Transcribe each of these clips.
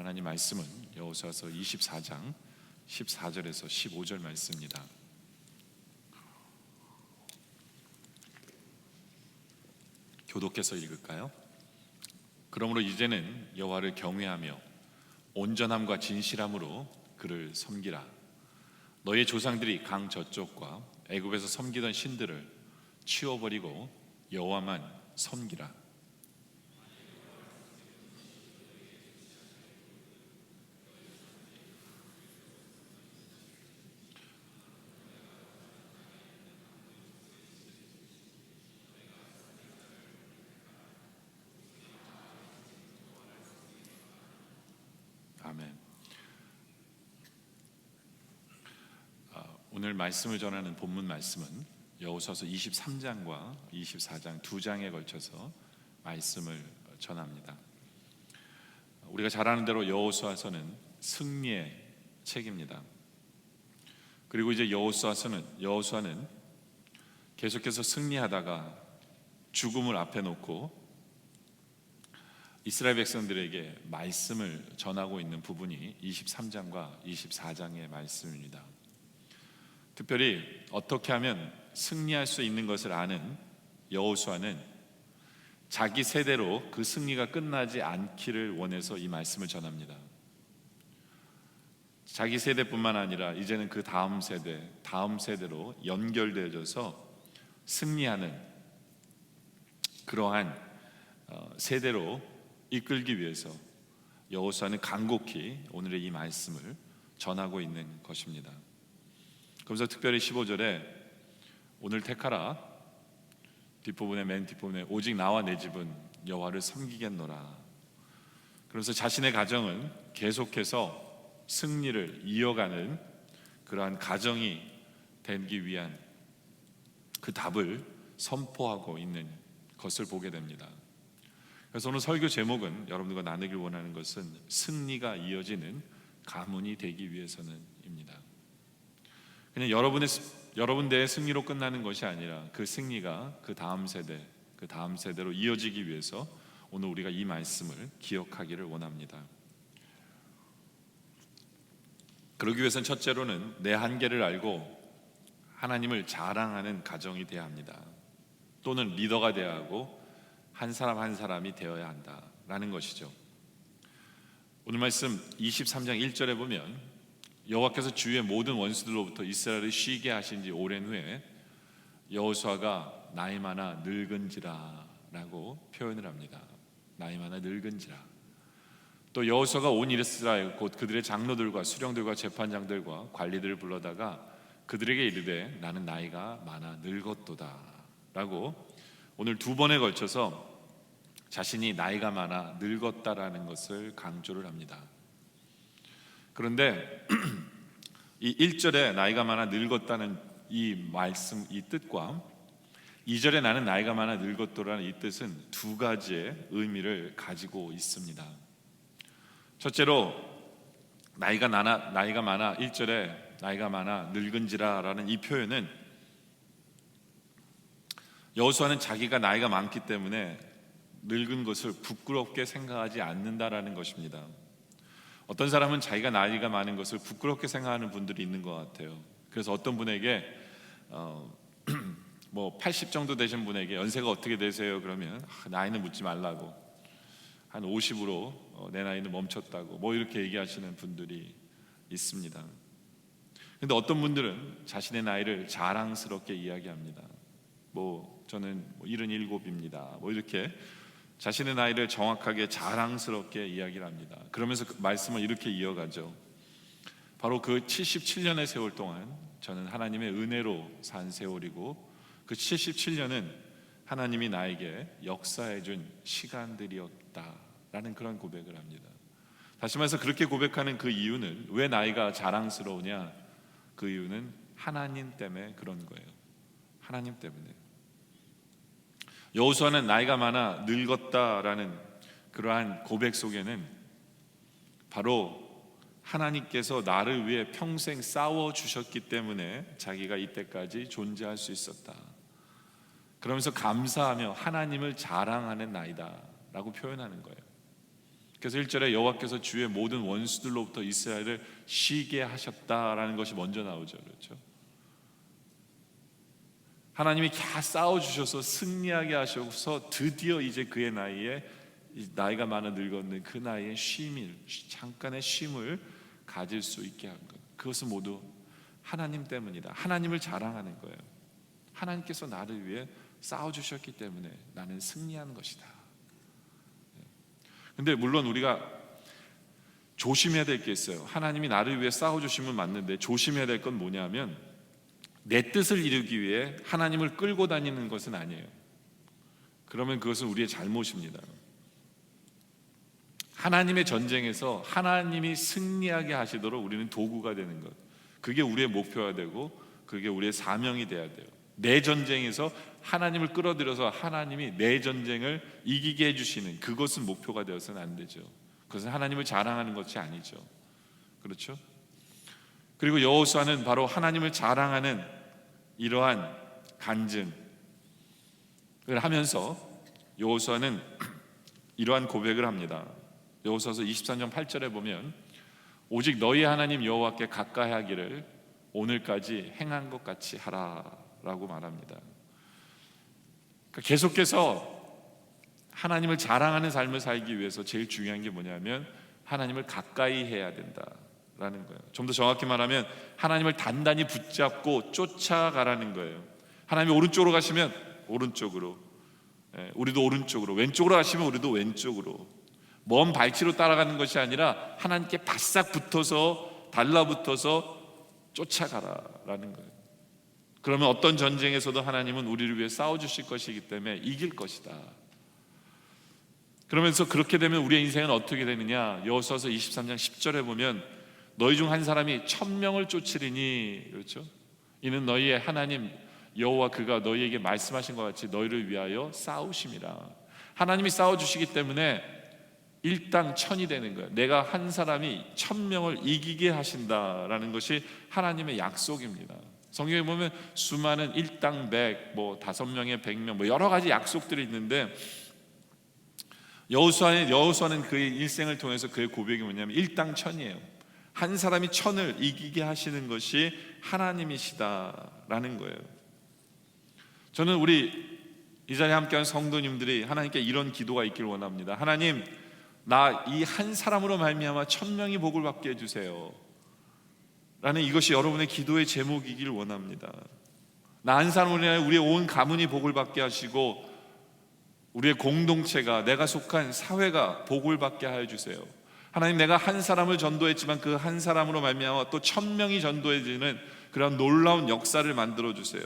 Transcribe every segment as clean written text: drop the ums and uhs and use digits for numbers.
오늘 하나님 말씀은 여호수아서 24장 14절에서 15절 말씀입니다. 교독해서 읽을까요? 그러므로 이제는 여호와를 경외하며 온전함과 진실함으로 그를 섬기라. 너희 조상들이 강 저쪽과 애굽에서 섬기던 신들을 치워버리고 여호와만 섬기라. 아멘. 오늘 말씀을 전하는 본문 말씀은 여호수아서 23장과 24장 두 장에 걸쳐서 말씀을 전합니다. 우리가 잘 아는 대로 여호수아서는 승리의 책입니다. 그리고 이제 여호수아는 계속해서 승리하다가 죽음을 앞에 놓고 이스라엘 백성들에게 말씀을 전하고 있는 부분이 23장과 24장의 말씀입니다. 특별히 어떻게 하면 승리할 수 있는 것을 아는 여호수아는 자기 세대로 그 승리가 끝나지 않기를 원해서 이 말씀을 전합니다. 자기 세대뿐만 아니라 이제는 그 다음 세대로 연결되어져서 승리하는 그러한 세대로 이끌기 위해서 여호수아는 간곡히 오늘의 이 말씀을 전하고 있는 것입니다. 그래서 특별히 15절에 오늘 택하라, 맨 뒷부분에 오직 나와 내 집은 여호와를 섬기겠노라. 그래서 자신의 가정은 계속해서 승리를 이어가는 그러한 가정이 되기 위한 그 답을 선포하고 있는 것을 보게 됩니다. 그래서 오늘 설교 제목은 여러분들과 나누길 원하는 것은 승리가 이어지는 가문이 되기 위해서는입니다. 그냥 여러분들의 승리로 끝나는 것이 아니라 그 승리가 그 다음 세대로 이어지기 위해서 오늘 우리가 이 말씀을 기억하기를 원합니다. 그러기 위해서는 첫째로는 내 한계를 알고 하나님을 자랑하는 가정이 되어야 합니다. 또는 리더가 되어야 하고 한 사람 한 사람이 되어야 한다라는 것이죠. 오늘 말씀 23장 1절에 보면 여호와께서 주의 모든 원수들로부터 이스라엘을 쉬게 하신 지 오랜 후에 여호수아가 나이 많아 늙은지라 라고 표현을 합니다. 나이 많아 늙은지라. 또 여호수아가 온 이스라엘 곧 그들의 장로들과 수령들과 재판장들과 관리들을 불러다가 그들에게 이르되 나는 나이가 많아 늙었도다 라고 오늘 두 번에 걸쳐서 자신이 나이가 많아 늙었다라는 것을 강조를 합니다. 그런데 이 1절에 나이가 많아 늙었다는 이 말씀, 이 뜻과 2절에 나는 나이가 많아 늙었도라는 이 뜻은 두 가지의 의미를 가지고 있습니다. 첫째로 나이가 많아 1절에 나이가 많아 늙은지라라는 이 표현은 여호수아는 자기가 나이가 많기 때문에 늙은 것을 부끄럽게 생각하지 않는다라는 것입니다. 어떤 사람은 자기가 나이가 많은 것을 부끄럽게 생각하는 분들이 있는 것 같아요. 그래서 어떤 분에게 80 정도 되신 분에게 연세가 어떻게 되세요? 그러면 나이는 묻지 말라고, 한 50으로 내 나이는 멈췄다고 이렇게 얘기하시는 분들이 있습니다. 그런데 어떤 분들은 자신의 나이를 자랑스럽게 이야기합니다. 저는 77입니다. 이렇게 자신의 나이를 정확하게 자랑스럽게 이야기를 합니다. 그러면서 그 말씀을 이렇게 이어가죠. 바로 그 77년의 세월 동안 저는 하나님의 은혜로 산 세월이고 그 77년은 하나님이 나에게 역사해 준 시간들이었다라는 그런 고백을 합니다. 다시 말해서 그렇게 고백하는 그 이유는 왜 나이가 자랑스러우냐? 그 이유는 하나님 때문에 그런 거예요. 하나님 때문에. 여호수아는 나이가 많아 늙었다라는 그러한 고백 속에는 바로 하나님께서 나를 위해 평생 싸워주셨기 때문에 자기가 이때까지 존재할 수 있었다. 그러면서 감사하며 하나님을 자랑하는 나이다 라고 표현하는 거예요. 그래서 1절에 여호와께서 주의 모든 원수들로부터 이스라엘을 쉬게 하셨다라는 것이 먼저 나오죠. 그렇죠? 하나님이 다 싸워주셔서 승리하게 하셔서 드디어 이제 그의 나이에, 나이가 많아 늙었는 그 나이에 잠깐의 쉼을 가질 수 있게 한 것, 그것은 모두 하나님 때문이다. 하나님을 자랑하는 거예요. 하나님께서 나를 위해 싸워주셨기 때문에 나는 승리하는 것이다. 근데 물론 우리가 조심해야 될 게 있어요. 하나님이 나를 위해 싸워주시면 맞는데 조심해야 될 건 뭐냐면, 내 뜻을 이루기 위해 하나님을 끌고 다니는 것은 아니에요. 그러면 그것은 우리의 잘못입니다. 하나님의 전쟁에서 하나님이 승리하게 하시도록 우리는 도구가 되는 것, 그게 우리의 목표가 되고 그게 우리의 사명이 돼야 돼요. 내 전쟁에서 하나님을 끌어들여서 하나님이 내 전쟁을 이기게 해주시는, 그것은 목표가 되어서는 안 되죠. 그것은 하나님을 자랑하는 것이 아니죠. 그렇죠? 그리고 여호수아는 바로 하나님을 자랑하는 이러한 간증을 하면서 여호수아는 이러한 고백을 합니다. 여호수아서 24장 8절에 보면, 오직 너희 하나님 여호와께 가까이 하기를 오늘까지 행한 것 같이 하라 라고 말합니다. 그러니까 계속해서 하나님을 자랑하는 삶을 살기 위해서 제일 중요한 게 뭐냐면 하나님을 가까이 해야 된다라는 거예요. 좀 더 정확히 말하면 하나님을 단단히 붙잡고 쫓아가라는 거예요. 하나님이 오른쪽으로 가시면 오른쪽으로, 우리도 오른쪽으로, 왼쪽으로 가시면 우리도 왼쪽으로, 먼 발치로 따라가는 것이 아니라 하나님께 바싹 붙어서, 달라붙어서 쫓아가라라는 거예요. 그러면 어떤 전쟁에서도 하나님은 우리를 위해 싸워주실 것이기 때문에 이길 것이다. 그러면서 그렇게 되면 우리의 인생은 어떻게 되느냐, 여호수아서 23장 10절에 보면 너희 중 한 사람이 1000명을 쫓으리니, 그렇죠? 이는 너희의 하나님 여호와 그가 너희에게 말씀하신 것 같이 너희를 위하여 싸우심이라. 하나님이 싸워주시기 때문에 일당천이 되는 거예요. 내가 한 사람이 1000명을 이기게 하신다라는 것이 하나님의 약속입니다. 성경에 보면 수많은 일당 100, 5명에 100명, 여러 가지 약속들이 있는데, 여호수아는 그의 일생을 통해서 그의 고백이 뭐냐면 일당천이에요. 한 사람이 1000을 이기게 하시는 것이 하나님이시다라는 거예요. 저는 우리 이 자리에 함께한 성도님들이 하나님께 이런 기도가 있기를 원합니다. 하나님, 나 이 한 사람으로 말미암아 1000명이 복을 받게 해주세요 라는, 이것이 여러분의 기도의 제목이기를 원합니다. 나 한 사람으로 인하여 우리의 온 가문이 복을 받게 하시고 우리의 공동체가, 내가 속한 사회가 복을 받게 하여 주세요. 하나님, 내가 한 사람을 전도했지만 그 한 사람으로 말미암아 또 1000명이 전도해지는 그런 놀라운 역사를 만들어 주세요.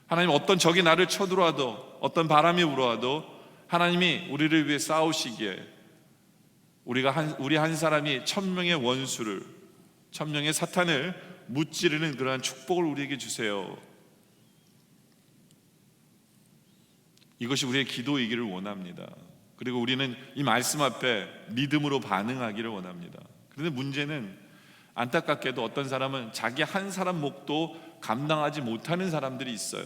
하나님, 어떤 적이 나를 쳐들어와도, 어떤 바람이 불어와도 하나님이 우리를 위해 싸우시기에 우리 한 사람이 1000명의 원수를, 1000명의 사탄을 무찌르는 그러한 축복을 우리에게 주세요. 이것이 우리의 기도이기를 원합니다. 그리고 우리는 이 말씀 앞에 믿음으로 반응하기를 원합니다. 그런데 문제는 안타깝게도 어떤 사람은 자기 한 사람 몫도 감당하지 못하는 사람들이 있어요.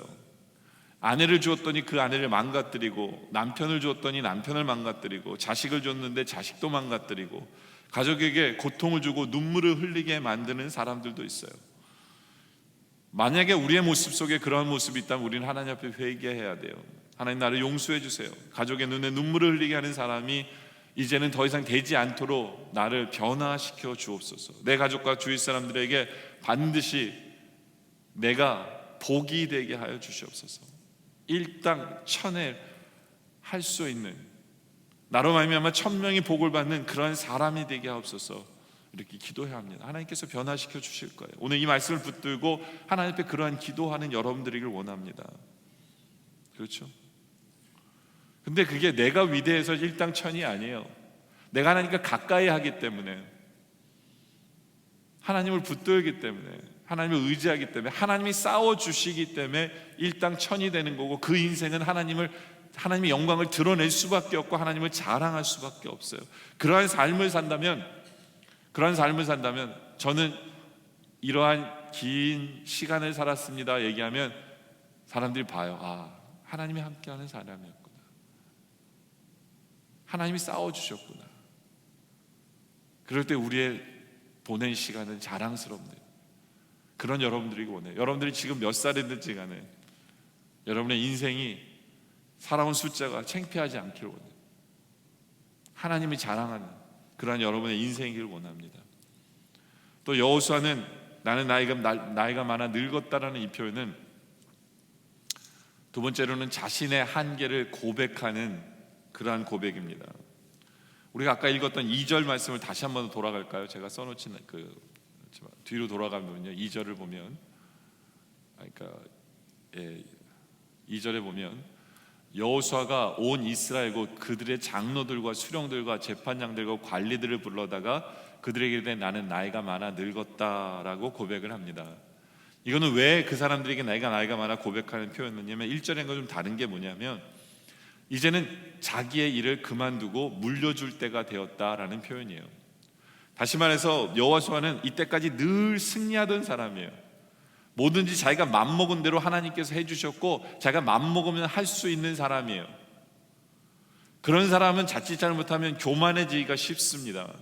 아내를 주었더니 그 아내를 망가뜨리고, 남편을 주었더니 남편을 망가뜨리고, 자식을 줬는데 자식도 망가뜨리고, 가족에게 고통을 주고 눈물을 흘리게 만드는 사람들도 있어요. 만약에 우리의 모습 속에 그러한 모습이 있다면 우리는 하나님 앞에 회개해야 돼요. 하나님, 나를 용서해 주세요. 가족의 눈에 눈물을 흘리게 하는 사람이 이제는 더 이상 되지 않도록 나를 변화시켜 주옵소서. 내 가족과 주위 사람들에게 반드시 내가 복이 되게 하여 주시옵소서. 일당천에 할 수 있는, 나로 말미암아 1000명이 복을 받는 그러한 사람이 되게 하옵소서. 이렇게 기도해야 합니다. 하나님께서 변화시켜 주실 거예요. 오늘 이 말씀을 붙들고 하나님 앞에 그러한 기도하는 여러분들이길 원합니다. 그렇죠? 근데 그게 내가 위대해서 일당천이 아니에요. 내가 하나님과 가까이 하기 때문에, 하나님을 붙들기 때문에, 하나님을 의지하기 때문에, 하나님이 싸워주시기 때문에 일당천이 되는 거고, 그 인생은 하나님의 영광을 드러낼 수밖에 없고 하나님을 자랑할 수밖에 없어요. 그러한 삶을 산다면 저는 이러한 긴 시간을 살았습니다 얘기하면 사람들이 봐요. 아, 하나님이 함께하는 사람이었구나, 하나님이 싸워주셨구나, 그럴 때 우리의 보낸 시간은 자랑스럽네요. 그런 여러분들이 원해요. 여러분들이 지금 몇 살이든지 간에 여러분의 인생이 살아온 숫자가 창피하지 않기를 원해요. 하나님이 자랑하는 그러한 여러분의 인생이길 원합니다. 또 여호수아는 나는 나이가 많아 늙었다라는 이 표현은 두 번째로는 자신의 한계를 고백하는 그러한 고백입니다. 우리가 아까 읽었던 2절 말씀을 다시 한번 돌아갈까요? 제가 써놓친 뒤로 돌아가면요, 2절을 보면, 그러니까 2절에 보면 여호수아가 온 이스라엘 곧 그들의 장로들과 수령들과 재판장들과 관리들을 불러다가 그들에게 이르되 나는 나이가 많아 늙었다라고 고백을 합니다. 이거는 왜 그 사람들에게 나이가 많아 고백하는 표현이냐면 1절과 좀 다른 게 뭐냐면 이제는 자기의 일을 그만두고 물려줄 때가 되었다라는 표현이에요. 다시 말해서 여호수아는 이때까지 늘 승리하던 사람이에요. 뭐든지 자기가 맘먹은 대로 하나님께서 해주셨고 자기가 맘먹으면 할 수 있는 사람이에요. 그런 사람은 자칫 잘못하면 교만해지기가 쉽습니다.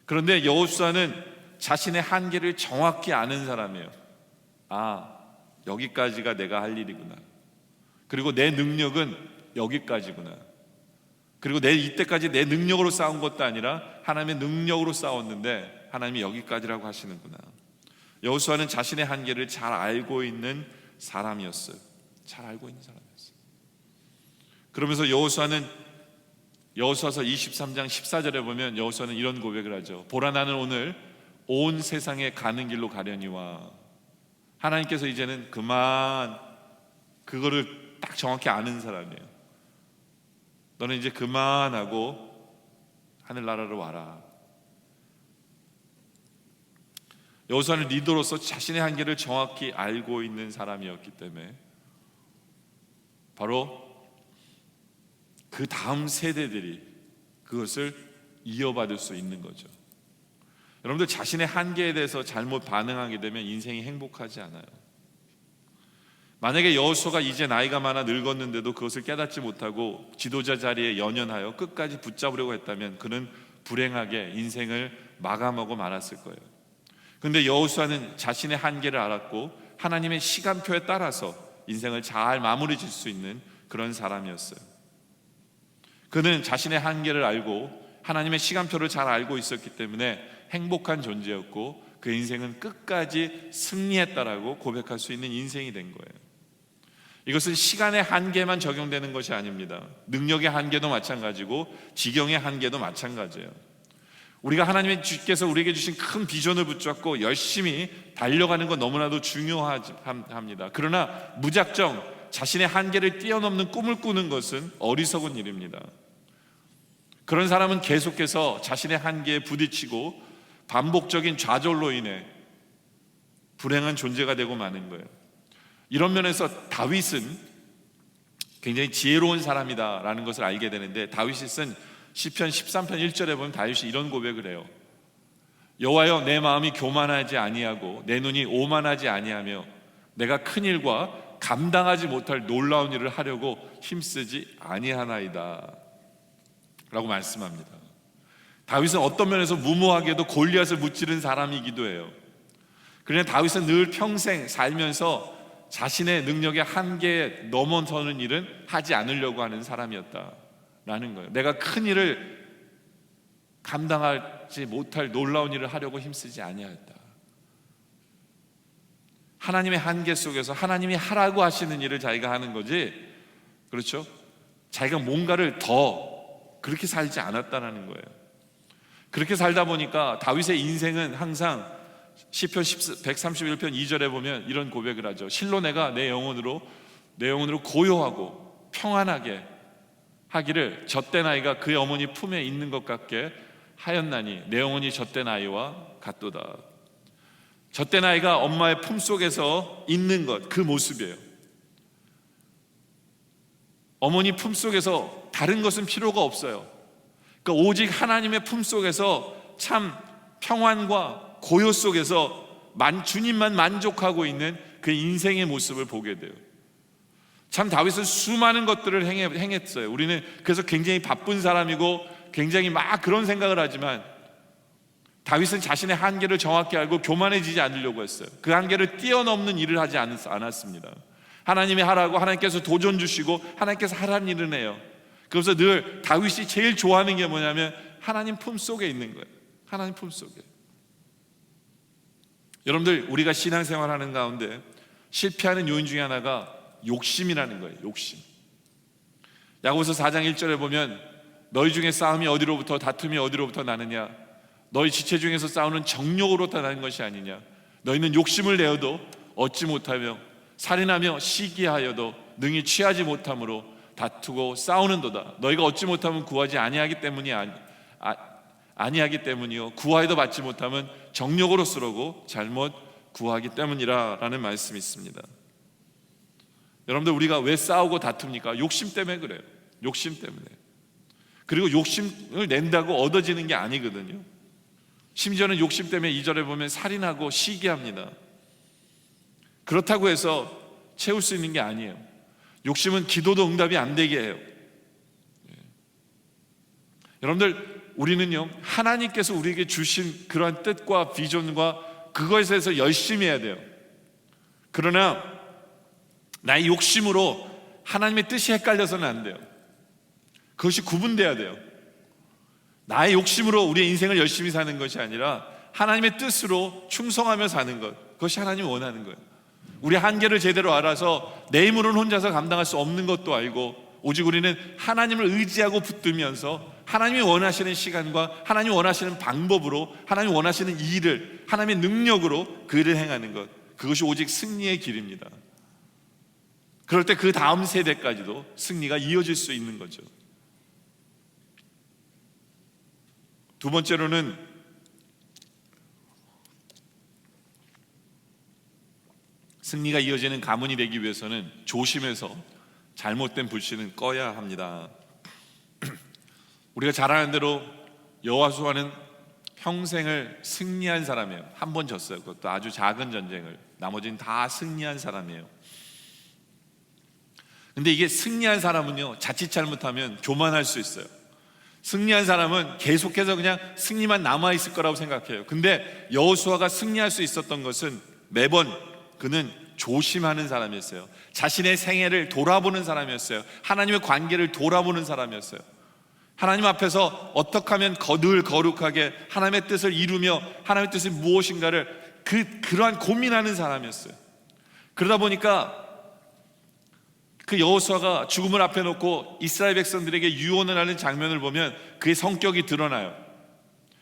그런데 여호수아는 자신의 한계를 정확히 아는 사람이에요. 아, 여기까지가 내가 할 일이구나. 그리고 내 능력은 여기까지구나. 그리고 이때까지 내 능력으로 싸운 것도 아니라 하나님의 능력으로 싸웠는데 하나님이 여기까지라고 하시는구나. 여호수아는 자신의 한계를 잘 알고 있는 사람이었어요. 잘 알고 있는 사람이었어요. 그러면서 여호수아서 23장 14절에 보면 여호수아는 이런 고백을 하죠. 보라, 나는 오늘 온 세상에 가는 길로 가려니와. 하나님께서 이제는 그만 그거를 딱 정확히 아는 사람이에요. 너는 이제 그만하고 하늘나라로 와라. 여호수아는 리더로서 자신의 한계를 정확히 알고 있는 사람이었기 때문에 바로 그 다음 세대들이 그것을 이어받을 수 있는 거죠. 여러분들 자신의 한계에 대해서 잘못 반응하게 되면 인생이 행복하지 않아요. 만약에 여호수아가 이제 나이가 많아 늙었는데도 그것을 깨닫지 못하고 지도자 자리에 연연하여 끝까지 붙잡으려고 했다면 그는 불행하게 인생을 마감하고 말았을 거예요. 그런데 여호수아는 자신의 한계를 알았고 하나님의 시간표에 따라서 인생을 잘 마무리 질 수 있는 그런 사람이었어요. 그는 자신의 한계를 알고 하나님의 시간표를 잘 알고 있었기 때문에 행복한 존재였고 그 인생은 끝까지 승리했다라고 고백할 수 있는 인생이 된 거예요. 이것은 시간의 한계만 적용되는 것이 아닙니다. 능력의 한계도 마찬가지고 지경의 한계도 마찬가지예요. 우리가 하나님께서 우리에게 주신 큰 비전을 붙잡고 열심히 달려가는 건 너무나도 중요합니다. 그러나 무작정 자신의 한계를 뛰어넘는 꿈을 꾸는 것은 어리석은 일입니다. 그런 사람은 계속해서 자신의 한계에 부딪히고 반복적인 좌절로 인해 불행한 존재가 되고 마는 거예요. 이런 면에서 다윗은 굉장히 지혜로운 사람이다라는 것을 알게 되는데, 다윗이 쓴 시편 13편 1절에 보면 다윗이 이런 고백을 해요. 여호와여, 내 마음이 교만하지 아니하고 내 눈이 오만하지 아니하며 내가 큰 일과 감당하지 못할 놀라운 일을 하려고 힘쓰지 아니하나이다 라고 말씀합니다. 다윗은 어떤 면에서 무모하게도 골리앗을 무찌른 사람이기도 해요. 그러나 다윗은 늘 평생 살면서 자신의 능력의 한계에 넘어서는 일은 하지 않으려고 하는 사람이었다라는 거예요. 내가 큰 일을 감당하지 못할 놀라운 일을 하려고 힘쓰지 아니하였다. 하나님의 한계 속에서 하나님이 하라고 하시는 일을 자기가 하는 거지, 그렇죠? 자기가 뭔가를 더 그렇게 살지 않았다는 거예요. 그렇게 살다 보니까 다윗의 인생은 항상 시편 131편 2절에 보면 이런 고백을 하죠. 실로 내가 내 영혼으로 고요하고 평안하게 하기를 젖된 아이가 그의 어머니 품에 있는 것 같게 하였나니 내 영혼이 젖된 아이와 같도다. 젖된 아이가 엄마의 품속에서 있는 것, 그 모습이에요. 어머니 품속에서 다른 것은 필요가 없어요. 그러니까 오직 하나님의 품속에서 참 평안과 고요 속에서 주님만 만족하고 있는 그 인생의 모습을 보게 돼요. 참 다윗은 수많은 것들을 행했어요. 우리는 그래서 굉장히 바쁜 사람이고 굉장히 막 그런 생각을 하지만 다윗은 자신의 한계를 정확히 알고 교만해지지 않으려고 했어요. 그 한계를 뛰어넘는 일을 하지 않았습니다. 하나님이 하라고 하나님께서 도전 주시고 하나님께서 하라는 일을 해요. 그래서 늘 다윗이 제일 좋아하는 게 뭐냐면 하나님 품속에 있는 거예요. 하나님 품속에. 여러분들, 우리가 신앙생활하는 가운데 실패하는 요인 중에 하나가 욕심이라는 거예요. 욕심. 야고보서 4장 1절에 보면 너희 중에 싸움이 어디로부터, 다툼이 어디로부터 나느냐? 너희 지체 중에서 싸우는 정욕으로부터 나는 것이 아니냐? 너희는 욕심을 내어도 얻지 못하며 살인하며 시기하여도 능히 취하지 못함으로 다투고 싸우는도다. 너희가 얻지 못하면 구하지 아니하기 때문이요 구하여도 받지 못하면 정욕으로 쓰려고 잘못 구하기 때문이라 라는 말씀이 있습니다. 여러분들, 우리가 왜 싸우고 다툽니까? 욕심 때문에 그래요. 욕심 때문에. 그리고 욕심을 낸다고 얻어지는 게 아니거든요. 심지어는 욕심 때문에 2절에 보면 살인하고 시기합니다. 그렇다고 해서 채울 수 있는 게 아니에요. 욕심은 기도도 응답이 안 되게 해요. 여러분들, 우리는요, 하나님께서 우리에게 주신 그러한 뜻과 비전과 그것에 대해서 열심히 해야 돼요. 그러나 나의 욕심으로 하나님의 뜻이 헷갈려서는 안 돼요. 그것이 구분돼야 돼요. 나의 욕심으로 우리의 인생을 열심히 사는 것이 아니라 하나님의 뜻으로 충성하며 사는 것, 그것이 하나님이 원하는 거예요. 우리 한계를 제대로 알아서 내 힘으로는 혼자서 감당할 수 없는 것도 알고, 오직 우리는 하나님을 의지하고 붙들면서 하나님이 원하시는 시간과 하나님이 원하시는 방법으로, 하나님이 원하시는 일을 하나님의 능력으로 그 일을 행하는 것, 그것이 오직 승리의 길입니다. 그럴 때 그 다음 세대까지도 승리가 이어질 수 있는 거죠. 두 번째로는 승리가 이어지는 가문이 되기 위해서는 조심해서 잘못된 불신은 꺼야 합니다. 우리가 잘 아는 대로 여호수아는 평생을 승리한 사람이에요. 한 번 졌어요. 그것도 아주 작은 전쟁을. 나머지는 다 승리한 사람이에요. 근데 이게 승리한 사람은요, 자칫 잘못하면 교만할 수 있어요. 승리한 사람은 계속해서 그냥 승리만 남아있을 거라고 생각해요. 근데 여호수아가 승리할 수 있었던 것은 매번 그는 조심하는 사람이었어요. 자신의 생애를 돌아보는 사람이었어요. 하나님의 관계를 돌아보는 사람이었어요. 하나님 앞에서 어떻게 하면 늘 거룩하게 하나님의 뜻을 이루며 하나님의 뜻이 무엇인가를 그러한 고민하는 사람이었어요. 그러다 보니까 그 여호수아가 죽음을 앞에 놓고 이스라엘 백성들에게 유언을 하는 장면을 보면 그의 성격이 드러나요.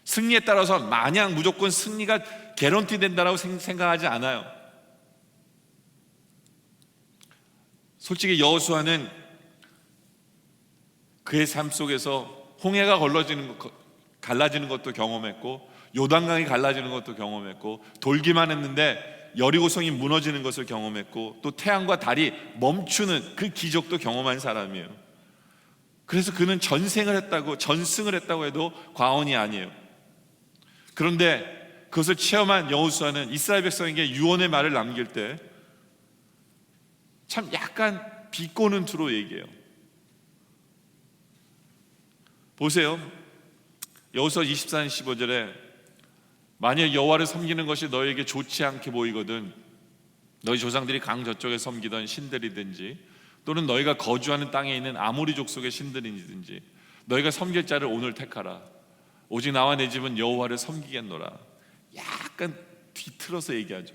승리에 따라서 마냥 무조건 승리가 개런티 된다고 생각하지 않아요. 솔직히 여호수아는 그의 삶 속에서 홍해가 갈라지는 것도 경험했고, 요단강이 갈라지는 것도 경험했고, 돌기만 했는데 여리고성이 무너지는 것을 경험했고, 또 태양과 달이 멈추는 그 기적도 경험한 사람이에요. 그래서 그는 전승을 했다고 해도 과언이 아니에요. 그런데 그것을 체험한 여호수아는 이스라엘 백성에게 유언의 말을 남길 때 참 약간 비꼬는 투로 얘기해요. 보세요. 여호수아 24장 15절에 만약 여호와를 섬기는 것이 너에게 좋지 않게 보이거든 너희 조상들이 강 저쪽에 섬기던 신들이든지 또는 너희가 거주하는 땅에 있는 아모리 족속의 신들이든지 너희가 섬길 자를 오늘 택하라. 오직 나와 내 집은 여호와를 섬기겠노라. 약간 뒤틀어서 얘기하죠.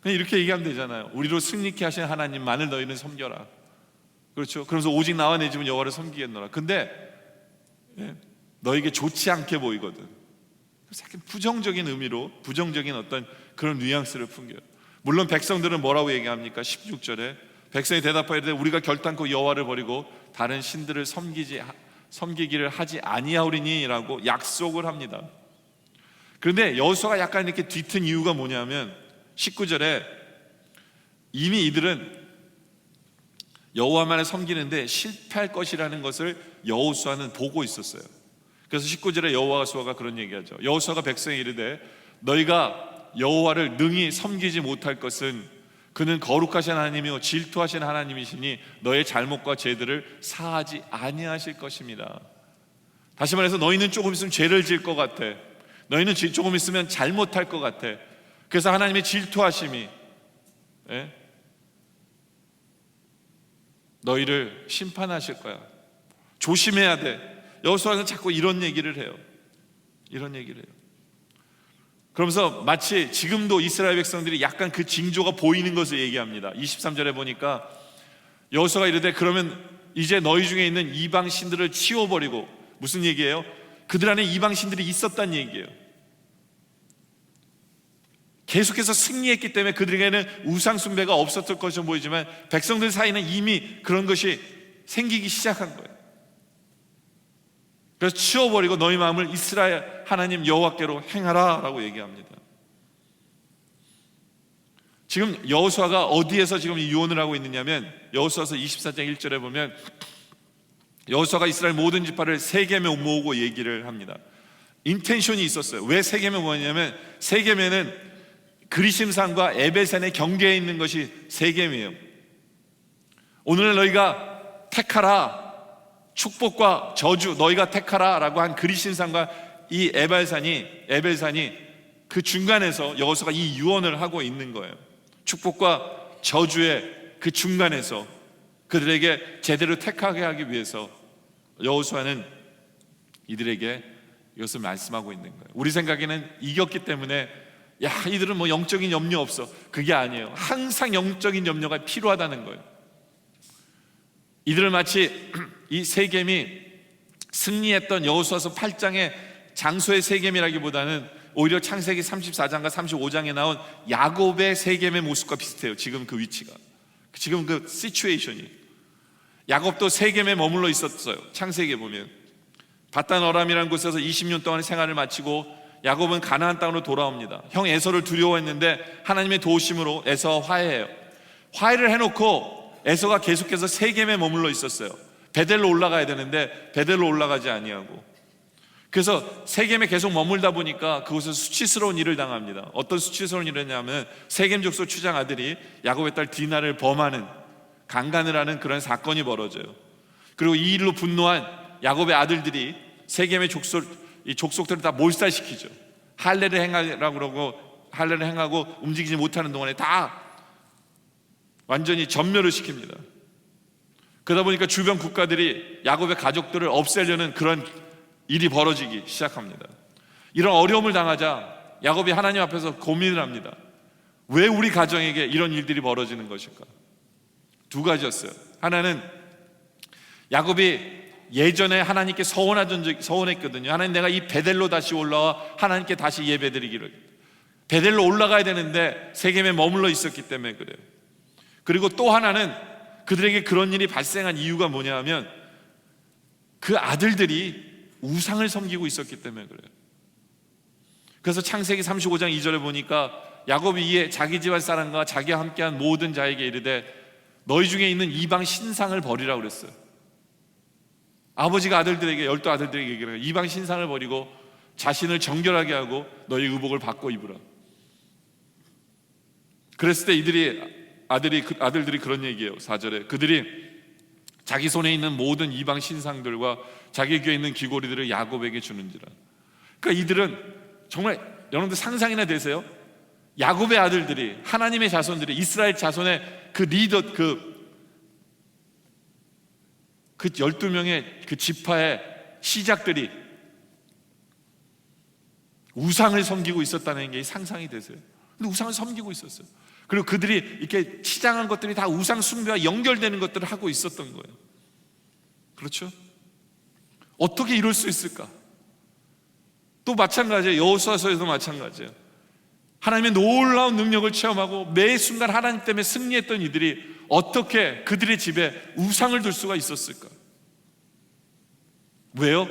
그냥 이렇게 얘기하면 되잖아요. 우리로 승리케 하신 하나님만을 너희는 섬겨라. 그렇죠? 그래서 오직 나와 내 집은 여호와를 섬기겠노라. 근데 너에게 좋지 않게 보이거든. 그래서 약간 부정적인 의미로 부정적인 어떤 그런 뉘앙스를 풍겨요. 물론 백성들은 뭐라고 얘기합니까? 16절에 백성이 대답하되 우리가 결단코 여호와를 버리고 다른 신들을 섬기기를 하지 아니하오리니라고 약속을 합니다. 그런데 여호수아가 약간 이렇게 뒤튼 이유가 뭐냐면 19절에 이미 이들은 여호와만을 섬기는데 실패할 것이라는 것을 여호수아는 보고 있었어요. 그래서 19절에 여호수아가 그런 얘기하죠. 여호수아가 백성에 이르되 너희가 여호와를 능히 섬기지 못할 것은 그는 거룩하신 하나님이요 질투하신 하나님이시니 너의 잘못과 죄들을 사하지 아니하실 것입니다. 다시 말해서 너희는 조금 있으면 죄를 지을 것 같아. 너희는 조금 있으면 잘못할 것 같아. 그래서 하나님의 질투하심이 너희를 심판하실 거야. 조심해야 돼. 여호수아는 자꾸 이런 얘기를 해요. 이런 얘기를 해요. 그러면서 마치 지금도 이스라엘 백성들이 약간 그 징조가 보이는 것을 얘기합니다. 23절에 보니까 여호수아가 이르되 그러면 이제 너희 중에 있는 이방 신들을 치워버리고, 무슨 얘기예요? 그들 안에 이방 신들이 있었다는 얘기예요. 계속해서 승리했기 때문에 그들에게는 우상 숭배가 없었을 것으로 보이지만 백성들 사이는 이미 그런 것이 생기기 시작한 거예요. 그래서 치워버리고 너희 마음을 이스라엘 하나님 여호와께로 행하라 라고 얘기합니다. 지금 여호수아가 어디에서 지금 이 유언을 하고 있느냐면, 여호수아서 24장 1절에 보면 여호수아가 이스라엘 모든 지파를 세겜에 모으고 얘기를 합니다. 인텐션이 있었어요. 왜 세겜에 모았냐면, 세겜에는 그리심산과 에벨산의 경계에 있는 것이 세겜이에요. 오늘 너희가 택하라, 축복과 저주 너희가 택하라 라고 한 그리심산과 이 에벨산이 그 중간에서 여호수아가 이 유언을 하고 있는 거예요. 축복과 저주의 그 중간에서 그들에게 제대로 택하게 하기 위해서 여호수아는 이들에게 이것을 말씀하고 있는 거예요. 우리 생각에는 이겼기 때문에 야, 이들은 뭐 영적인 염려 없어. 그게 아니에요. 항상 영적인 염려가 필요하다는 거예요. 이들을 마치 이 세겜이 승리했던 여호수아서 8장의 장소의 세겜이라기보다는 오히려 창세기 34장과 35장에 나온 야곱의 세겜의 모습과 비슷해요. 지금 그 위치가, 지금 그 시츄에이션이. 야곱도 세겜에 머물러 있었어요. 창세기에 보면 바단 어람이라는 곳에서 20년 동안의 생활을 마치고 야곱은 가나안 땅으로 돌아옵니다. 형 에서를 두려워했는데 하나님의 도우심으로 에서와 화해해요. 화해를 해놓고 에서가 계속해서 세겜에 머물러 있었어요. 베델로 올라가야 되는데 베델로 올라가지 아니하고, 그래서 세겜에 계속 머물다 보니까 그곳에서 수치스러운 일을 당합니다. 어떤 수치스러운 일을 했냐면, 세겜 족속 추장 아들이 야곱의 딸 디나를 범하는, 강간을 하는 그런 사건이 벌어져요. 그리고 이 일로 분노한 야곱의 아들들이 세겜의 족속들을 다 몰살시키죠. 할례를 행하라고 그러고, 할례를 행하고 움직이지 못하는 동안에 다 완전히 전멸을 시킵니다. 그러다 보니까 주변 국가들이 야곱의 가족들을 없애려는 그런 일이 벌어지기 시작합니다. 이런 어려움을 당하자 야곱이 하나님 앞에서 고민을 합니다. 왜 우리 가정에게 이런 일들이 벌어지는 것일까? 두 가지였어요. 하나는 야곱이 예전에 하나님께 서원했거든요. 하나님, 내가 이 베델로 다시 올라와 하나님께 다시 예배드리기를. 베델로 올라가야 되는데 세겜에 머물러 있었기 때문에 그래요. 그리고 또 하나는 그들에게 그런 일이 발생한 이유가 뭐냐 하면, 그 아들들이 우상을 섬기고 있었기 때문에 그래요. 그래서 창세기 35장 2절에 보니까 야곱이 이에 자기 집안 사람과 자기와 함께한 모든 자에게 이르되 너희 중에 있는 이방 신상을 버리라고 그랬어요. 아버지가 아들들에게, 12아들들에게 얘기해요. 이방 신상을 버리고 자신을 정결하게 하고 너희 의복을 바꿔 입으라. 그랬을 때 아들들이 그런 얘기해요. 4절에 그들이 자기 손에 있는 모든 이방 신상들과 자기 귀에 있는 귀고리들을 야곱에게 주는지라. 그러니까 이들은 정말, 여러분들 상상이나 되세요? 야곱의 아들들이, 하나님의 자손들이, 이스라엘 자손의 그 리더, 그 12명의 그 지파의 시작들이 우상을 섬기고 있었다는 게 상상이 되세요? 근데 우상을 섬기고 있었어요. 그리고 그들이 이렇게 치장한 것들이 다 우상 숭배와 연결되는 것들을 하고 있었던 거예요. 그렇죠? 어떻게 이럴 수 있을까? 또 마찬가지예요. 여호수아서에도 마찬가지예요. 하나님의 놀라운 능력을 체험하고 매 순간 하나님 때문에 승리했던 이들이 어떻게 그들의 집에 우상을 둘 수가 있었을까? 왜요?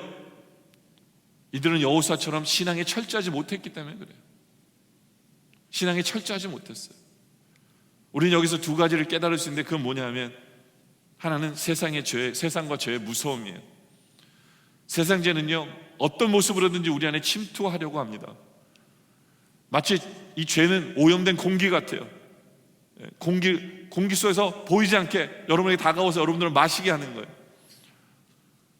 이들은 여호수아처럼 신앙에 철저하지 못했기 때문에 그래요. 신앙에 철저하지 못했어요. 우리는 여기서 두 가지를 깨달을 수 있는데, 그건 뭐냐면, 하나는 세상과 죄의 무서움이에요. 세상죄는요, 어떤 모습으로든지 우리 안에 침투하려고 합니다. 마치 이 죄는 오염된 공기 같아요. 공기 속에서 보이지 않게 여러분에게 다가와서 여러분들을 마시게 하는 거예요.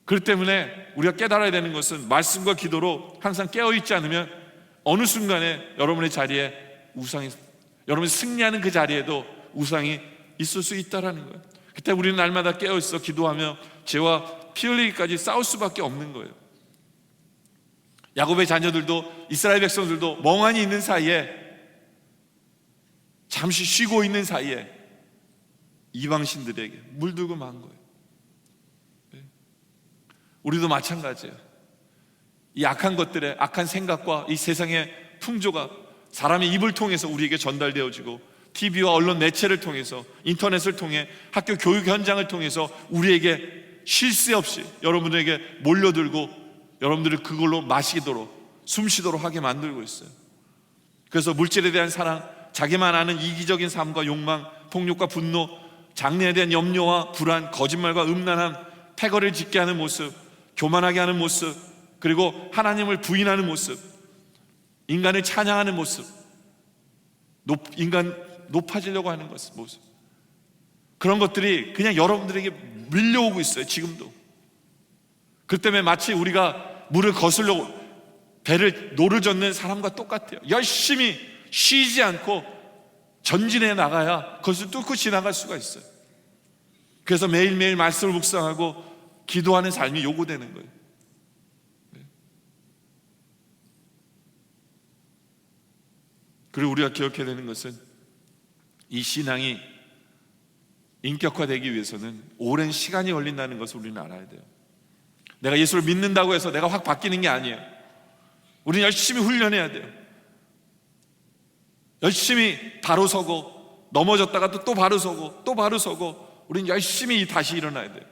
그렇기 때문에 우리가 깨달아야 되는 것은, 말씀과 기도로 항상 깨어있지 않으면 어느 순간에 여러분의 자리에 우상이, 여러분이 승리하는 그 자리에도 우상이 있을 수 있다라는 거예요. 그때 우리는 날마다 깨어있어 기도하며 죄와 피 흘리기까지 싸울 수밖에 없는 거예요. 야곱의 자녀들도 이스라엘 백성들도 멍하니 있는 사이에, 잠시 쉬고 있는 사이에 이방신들에게 물들고 만 거예요. 우리도 마찬가지예요. 이 악한 것들의 악한 생각과 이 세상의 풍조가 사람의 입을 통해서 우리에게 전달되어지고, TV와 언론 매체를 통해서, 인터넷을 통해, 학교 교육 현장을 통해서 우리에게 쉴 새 없이 여러분들에게 몰려들고 여러분들을 그걸로 마시도록, 숨쉬도록 하게 만들고 있어요. 그래서 물질에 대한 사랑, 자기만 아는 이기적인 삶과 욕망, 폭력과 분노, 장래에 대한 염려와 불안, 거짓말과 음란함, 패거를 짓게 하는 모습, 교만하게 하는 모습, 그리고 하나님을 부인하는 모습, 인간을 찬양하는 모습, 인간 높아지려고 하는 모습, 그런 것들이 그냥 여러분들에게 밀려오고 있어요. 지금도. 그 때문에 마치 우리가 물을 거슬려고 배를 노를 젓는 사람과 똑같아요. 열심히 쉬지 않고 전진해 나가야 그것을 뚫고 지나갈 수가 있어요. 그래서 매일매일 말씀을 묵상하고 기도하는 삶이 요구되는 거예요. 그리고 우리가 기억해야 되는 것은, 이 신앙이 인격화되기 위해서는 오랜 시간이 걸린다는 것을 우리는 알아야 돼요. 내가 예수를 믿는다고 해서 내가 확 바뀌는 게 아니에요. 우리는 열심히 훈련해야 돼요. 열심히 바로 서고, 넘어졌다가 또 바로 서고, 또 바로 서고, 우리는 열심히 다시 일어나야 돼요.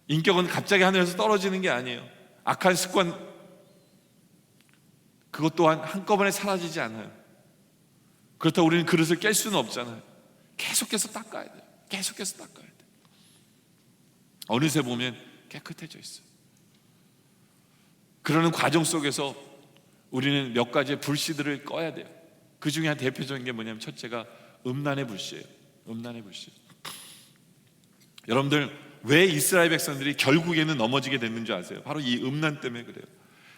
인격은 갑자기 하늘에서 떨어지는 게 아니에요. 악한 습관, 그것 또한 한꺼번에 사라지지 않아요. 그렇다고 우리는 그릇을 깰 수는 없잖아요. 계속해서 닦아야 돼요. 계속해서 닦아야 돼요. 어느새 보면 깨끗해져 있어요. 그러는 과정 속에서 우리는 몇 가지의 불씨들을 꺼야 돼요. 그 중에 한 대표적인 게 뭐냐면, 첫째가 음란의 불씨예요. 음란의 불씨. 여러분들, 왜 이스라엘 백성들이 결국에는 넘어지게 됐는 줄 아세요? 바로 이 음란 때문에 그래요.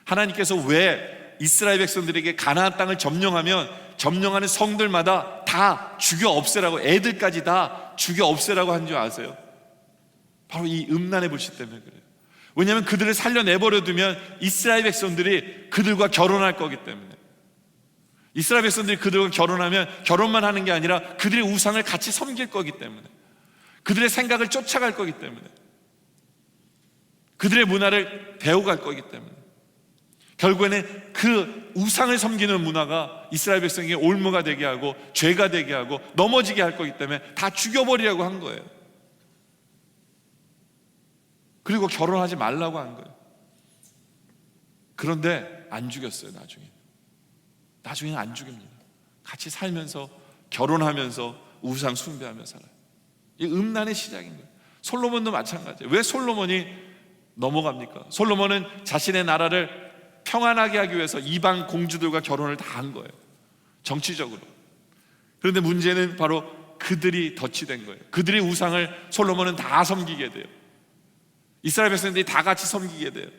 하나님께서 왜 이스라엘 백성들에게 가나안 땅을 점령하면 점령하는 성들마다 다 죽여 없애라고, 애들까지 다 죽여 없애라고 한 줄 아세요? 바로 이 음란의 불씨 때문에 그래요. 왜냐하면 그들을 살려내버려 두면 이스라엘 백성들이 그들과 결혼할 거기 때문에. 이스라엘 백성들이 그들과 결혼하면 결혼만 하는 게 아니라 그들의 우상을 같이 섬길 거기 때문에, 그들의 생각을 쫓아갈 거기 때문에, 그들의 문화를 배워갈 거기 때문에, 결국에는 그 우상을 섬기는 문화가 이스라엘 백성에게 올무가 되게 하고 죄가 되게 하고 넘어지게 할 거기 때문에 다 죽여버리라고 한 거예요. 그리고 결혼하지 말라고 한 거예요. 그런데 안 죽였어요. 나중에는 안 죽입니다. 같이 살면서, 결혼하면서 우상 숭배하며 살아요. 이 음란의 시작인 거예요. 솔로몬도 마찬가지예요. 왜 솔로몬이 넘어갑니까? 솔로몬은 자신의 나라를 평안하게 하기 위해서 이방 공주들과 결혼을 다 한 거예요. 정치적으로. 그런데 문제는 바로 그들이 덫이 된 거예요. 그들의 우상을 솔로몬은 다 섬기게 돼요. 이스라엘 백성들이 다 같이 섬기게 돼요.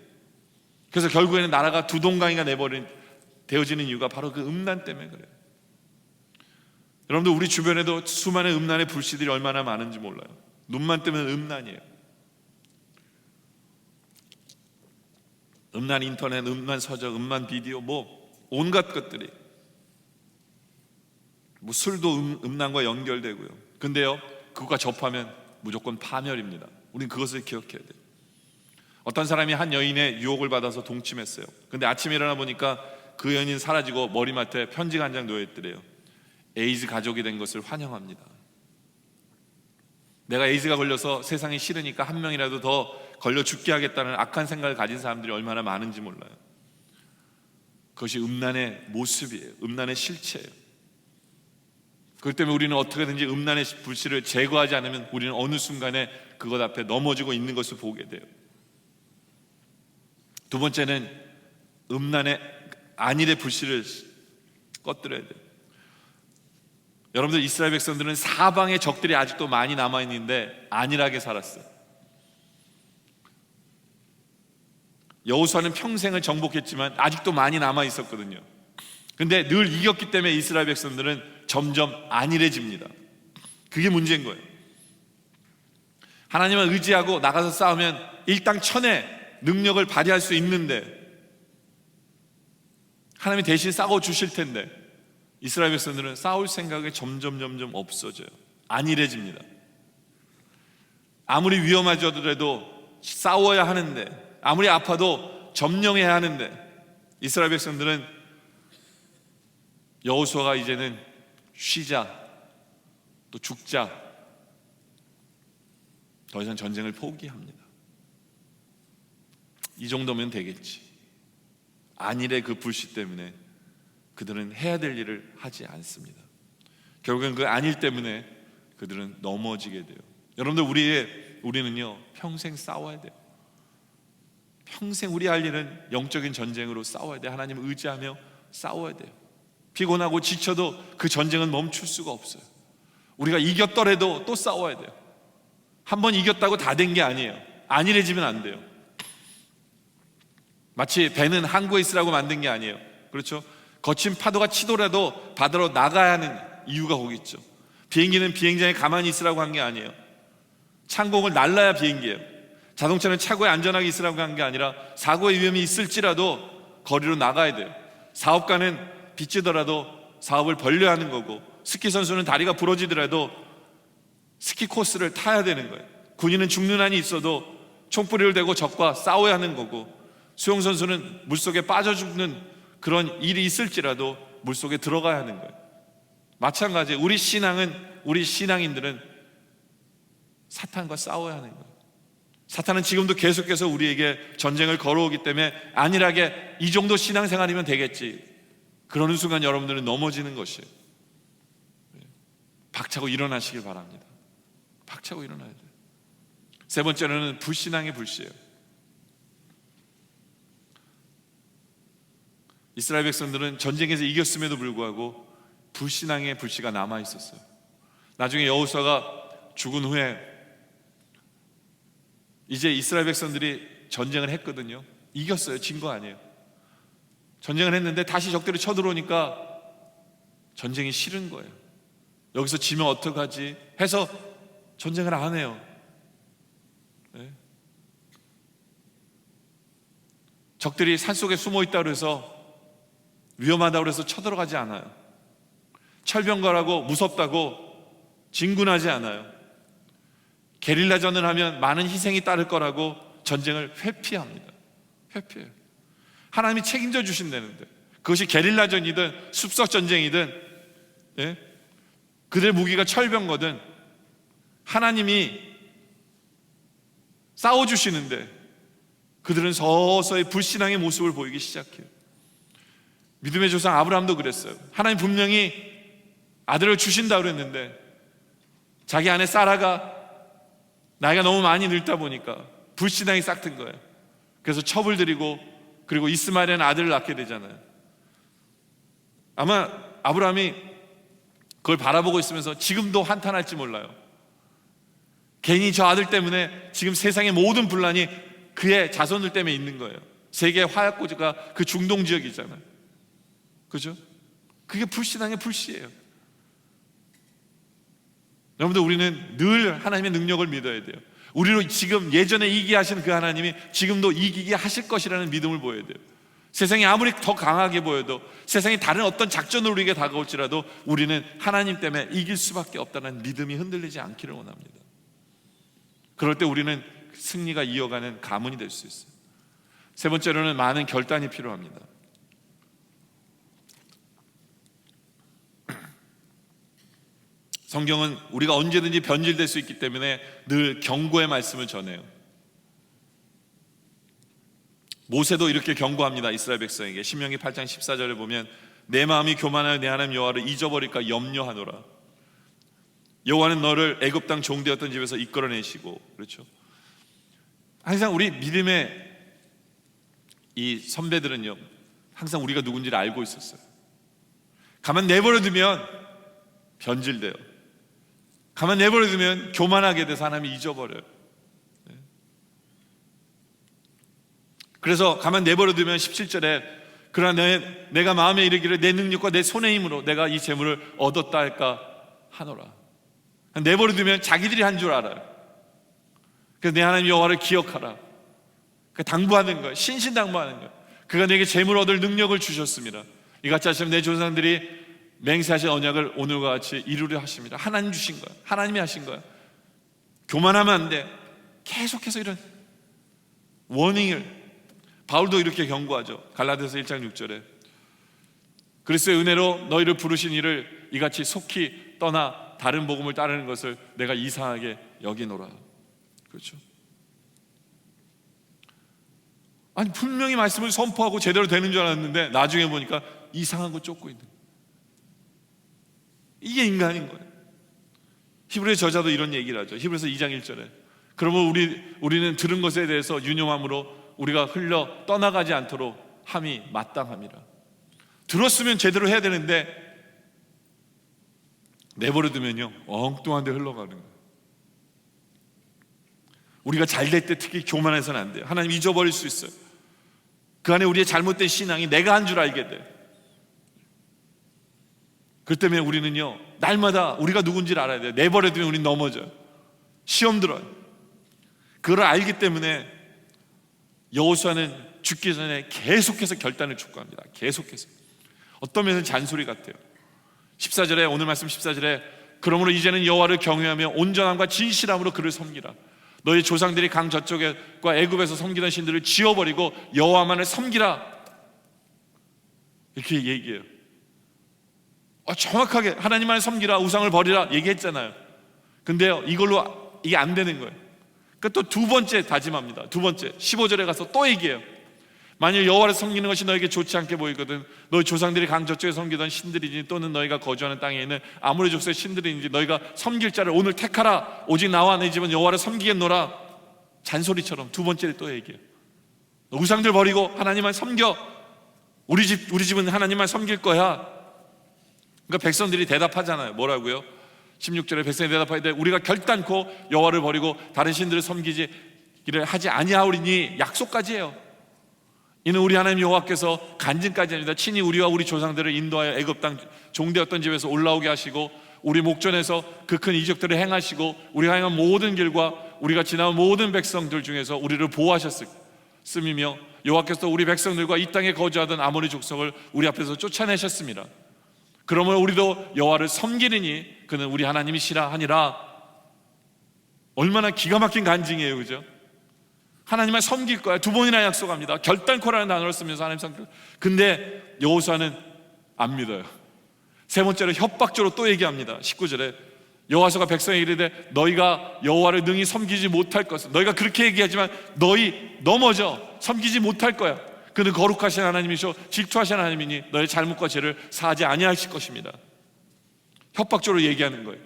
그래서 결국에는 나라가 두 동강이가 되어지는 이유가 바로 그 음란 때문에 그래요. 여러분들, 우리 주변에도 수많은 음란의 불씨들이 얼마나 많은지 몰라요. 눈만 뜨면 음란이에요. 음란 인터넷, 음란 서적, 음란 비디오, 온갖 것들이, 술도 음란과 연결되고요. 근데요, 그것과 접하면 무조건 파멸입니다. 우린 그것을 기억해야 돼요. 어떤 사람이 한 여인의 유혹을 받아서 동침했어요. 근데 아침에 일어나 보니까 그 여인은 사라지고 머리맡에 편지가 한 장 놓여있더래요. 에이즈 가족이 된 것을 환영합니다. 내가 에이즈가 걸려서 세상이 싫으니까 한 명이라도 더 걸려 죽게 하겠다는 악한 생각을 가진 사람들이 얼마나 많은지 몰라요. 그것이 음란의 모습이에요. 음란의 실체예요. 그렇기 때문에 우리는 어떻게든지 음란의 불씨를 제거하지 않으면 우리는 어느 순간에 그것 앞에 넘어지고 있는 것을 보게 돼요. 두 번째는 음란의 안일의 불씨를 꺼뜨려야 돼요. 여러분들, 이스라엘 백성들은 사방에 적들이 아직도 많이 남아있는데 안일하게 살았어요. 여호수아는 평생을 정복했지만 아직도 많이 남아 있었거든요. 근데 늘 이겼기 때문에 이스라엘 백성들은 점점 안일해집니다. 그게 문제인 거예요. 하나님을 의지하고 나가서 싸우면 일당천의 능력을 발휘할 수 있는데, 하나님이 대신 싸워 주실 텐데, 이스라엘 백성들은 싸울 생각이 점점 없어져요. 안일해집니다. 아무리 위험하더라도 싸워야 하는데, 아무리 아파도 점령해야 하는데, 이스라엘 백성들은 여호수아가 이제는 쉬자, 또 죽자, 더 이상 전쟁을 포기합니다. 이 정도면 되겠지. 안일의 그 불씨 때문에 그들은 해야 될 일을 하지 않습니다. 결국엔 그 안일 때문에 그들은 넘어지게 돼요. 여러분들, 우리는요 평생 싸워야 돼요. 평생 우리 할 일은 영적인 전쟁으로 싸워야 돼요. 하나님을 의지하며 싸워야 돼요. 피곤하고 지쳐도 그 전쟁은 멈출 수가 없어요. 우리가 이겼더라도 또 싸워야 돼요. 한번 이겼다고 다 된 게 아니에요. 안일해지면 안 돼요. 마치 배는 항구에 있으라고 만든 게 아니에요. 그렇죠? 거친 파도가 치더라도 바다로 나가야 하는 이유가 거기 있죠. 비행기는 비행장에 가만히 있으라고 한 게 아니에요. 창공을 날라야 비행기예요. 자동차는 차고에 안전하게 있으라고 한 게 아니라 사고의 위험이 있을지라도 거리로 나가야 돼요. 사업가는 빚지더라도 사업을 벌려야 하는 거고, 스키 선수는 다리가 부러지더라도 스키 코스를 타야 되는 거예요. 군인은 죽는 한이 있어도 총뿌리를 대고 적과 싸워야 하는 거고, 수영선수는 물속에 빠져 죽는 그런 일이 있을지라도 물속에 들어가야 하는 거예요. 마찬가지예요. 우리 신앙인들은 사탄과 싸워야 하는 거예요. 사탄은 지금도 계속해서 우리에게 전쟁을 걸어오기 때문에 안일하게 이 정도 신앙생활이면 되겠지, 그러는 순간 여러분들은 넘어지는 것이에요. 박차고 일어나시길 바랍니다. 박차고 일어나야 돼요. 세 번째로는 불신앙의 불씨예요. 이스라엘 백성들은 전쟁에서 이겼음에도 불구하고 불신앙의 불씨가 남아 있었어요. 나중에 여호수아가 죽은 후에 이제 이스라엘 백성들이 전쟁을 했거든요. 이겼어요. 진 거 아니에요. 전쟁을 했는데 다시 적들이 쳐들어오니까 전쟁이 싫은 거예요. 여기서 지면 어떡하지 해서 전쟁을 안 해요. 네? 적들이 산속에 숨어 있다고 해서 위험하다고 해서 쳐들어가지 않아요. 철병거라고 무섭다고 진군하지 않아요. 게릴라전을 하면 많은 희생이 따를 거라고 전쟁을 회피합니다. 회피해요. 하나님이 책임져 주신다는데, 그것이 게릴라전이든 숲속전쟁이든, 예? 그들의 무기가 철병거든 하나님이 싸워주시는데 그들은 서서히 불신앙의 모습을 보이기 시작해요. 믿음의 조상 아브라함도 그랬어요. 하나님 분명히 아들을 주신다고 그랬는데 자기 아내 사라가 나이가 너무 많이 늙다 보니까 불신앙이 싹튼 거예요. 그래서 첩을 들이고 그리고 이스마엘이라는 아들을 낳게 되잖아요. 아마 아브라함이 그걸 바라보고 있으면서 지금도 한탄할지 몰라요. 괜히 저 아들 때문에 지금 세상의 모든 분란이 그의 자손들 때문에 있는 거예요. 세계의 화약고지가 그 중동 지역이잖아요. 그죠? 그게 불신앙의 불씨예요. 여러분들, 우리는 늘 하나님의 능력을 믿어야 돼요. 우리로 지금 예전에 이기게 하신 그 하나님이 지금도 이기게 하실 것이라는 믿음을 보여야 돼요. 세상이 아무리 더 강하게 보여도, 세상이 다른 어떤 작전으로 우리에게 다가올지라도 우리는 하나님 때문에 이길 수밖에 없다는 믿음이 흔들리지 않기를 원합니다. 그럴 때 우리는 승리가 이어가는 가문이 될 수 있어요. 세 번째로는 많은 결단이 필요합니다. 성경은 우리가 언제든지 변질될 수 있기 때문에 늘 경고의 말씀을 전해요. 모세도 이렇게 경고합니다. 이스라엘 백성에게. 신명기 8장 14절에 보면 내 마음이 교만하여 내 하나님 여호와를 잊어버릴까 염려하노라. 여호와는 너를 애굽 땅 종되었던 집에서 이끌어내시고. 그렇죠? 항상 우리 믿음의 이 선배들은요, 항상 우리가 누군지를 알고 있었어요. 가만 내버려두면 변질돼요. 가만 내버려두면 교만하게 돼서 하나님이 잊어버려요. 그래서 가만 내버려두면 17절에 그러나 내가 마음에 이르기를 내 능력과 내 손의 힘으로 내가 이 재물을 얻었다 할까 하노라. 내버려두면 자기들이 한 줄 알아요. 그래서 내 하나님 여호와를 기억하라. 당부하는 거예요. 신신당부하는 거예요. 그가 내게 재물을 얻을 능력을 주셨습니다. 이같이 하시면 내 조상들이 맹세하신 언약을 오늘과 같이 이루려 하십니다. 하나님 주신 거예요. 하나님이 하신 거예요. 교만하면 안 돼. 계속해서 이런 워닝을 바울도 이렇게 경고하죠. 갈라디아서 1장 6절에 그리스도의 은혜로 너희를 부르신 이를 이같이 속히 떠나 다른 복음을 따르는 것을 내가 이상하게 여기노라. 그렇죠? 아니 분명히 말씀을 선포하고 제대로 되는 줄 알았는데 나중에 보니까 이상한 거 쫓고 있는, 이게 인간인 거예요. 히브리서 저자도 이런 얘기를 하죠. 히브리서 2장 1절에 그러면 우리는 들은 것에 대해서 유념함으로 우리가 흘러 떠나가지 않도록 함이 마땅함이라. 들었으면 제대로 해야 되는데 내버려두면요 엉뚱한 데 흘러가는 거예요. 우리가 잘 될 때 특히 교만해서는 안 돼요. 하나님 잊어버릴 수 있어요. 그 안에 우리의 잘못된 신앙이 내가 한 줄 알게 돼. 그렇기 때문에 우리는요 날마다 우리가 누군지를 알아야 돼요. 내버려두면 우리는 넘어져요. 시험 들어요. 그걸 알기 때문에 여호수아는 죽기 전에 계속해서 결단을 촉구합니다. 계속해서. 어떤 면에서는 잔소리 같아요. 14절에 오늘 말씀 14절에 그러므로 이제는 여호와를 경외하며 온전함과 진실함으로 그를 섬기라. 너희 조상들이 강 저쪽과 애굽에서 섬기던 신들을 지워버리고 여호와만을 섬기라. 이렇게 얘기해요. 정확하게 하나님만을 섬기라, 우상을 버리라 얘기했잖아요. 근데요 이걸로 이게 안 되는 거예요. 그러니까 또 두 번째 다짐합니다. 두 번째 15절에 가서 또 얘기해요. 만일 여호와를 섬기는 것이 너에게 좋지 않게 보이거든 너희 조상들이 강 저쪽에 섬기던 신들이니 또는 너희가 거주하는 땅에 있는 아모리 족속의 신들이니 너희가 섬길 자를 오늘 택하라. 오직 나와 내 집은 여호와를 섬기겠노라. 잔소리처럼 두 번째를 또 얘기해요. 우상들 버리고 하나님만 섬겨. 우리 집은 하나님만 섬길 거야. 그러니까 백성들이 대답하잖아요. 뭐라고요? 16절에 백성이 대답하되 우리가 결단코 여호와를 버리고 다른 신들을 섬기기를 하지 아니하오리니 약속까지 해요. 이는 우리 하나님 여호와께서 간증까지 합니다. 친히 우리와 우리 조상들을 인도하여 애굽 땅 종되었던 집에서 올라오게 하시고 우리 목전에서 그 큰 이적들을 행하시고 우리가 행한 모든 길과 우리가 지나온 모든 백성들 중에서 우리를 보호하셨음이며 여호와께서 우리 백성들과 이 땅에 거주하던 아모리 족속을 우리 앞에서 쫓아내셨습니다. 그러므로 우리도 여호와를 섬기리니 그는 우리 하나님이시라 하니라. 얼마나 기가 막힌 간증이에요, 그죠? 하나님만 섬길 거야. 두 번이나 약속합니다. 결단코라는 단어를 쓰면서 하나님 섬길. 근데 여호수아는 안 믿어요. 세 번째로 협박적으로 또 얘기합니다. 19절에 여호와서가 백성에게 이르되 너희가 여호와를 능히 섬기지 못할 것은, 너희가 그렇게 얘기하지만 너희 넘어져 섬기지 못할 거야. 그는 거룩하신 하나님이시오 질투하신 하나님이니 너의 잘못과 죄를 사하지 아니하실 것입니다. 협박적으로 얘기하는 거예요.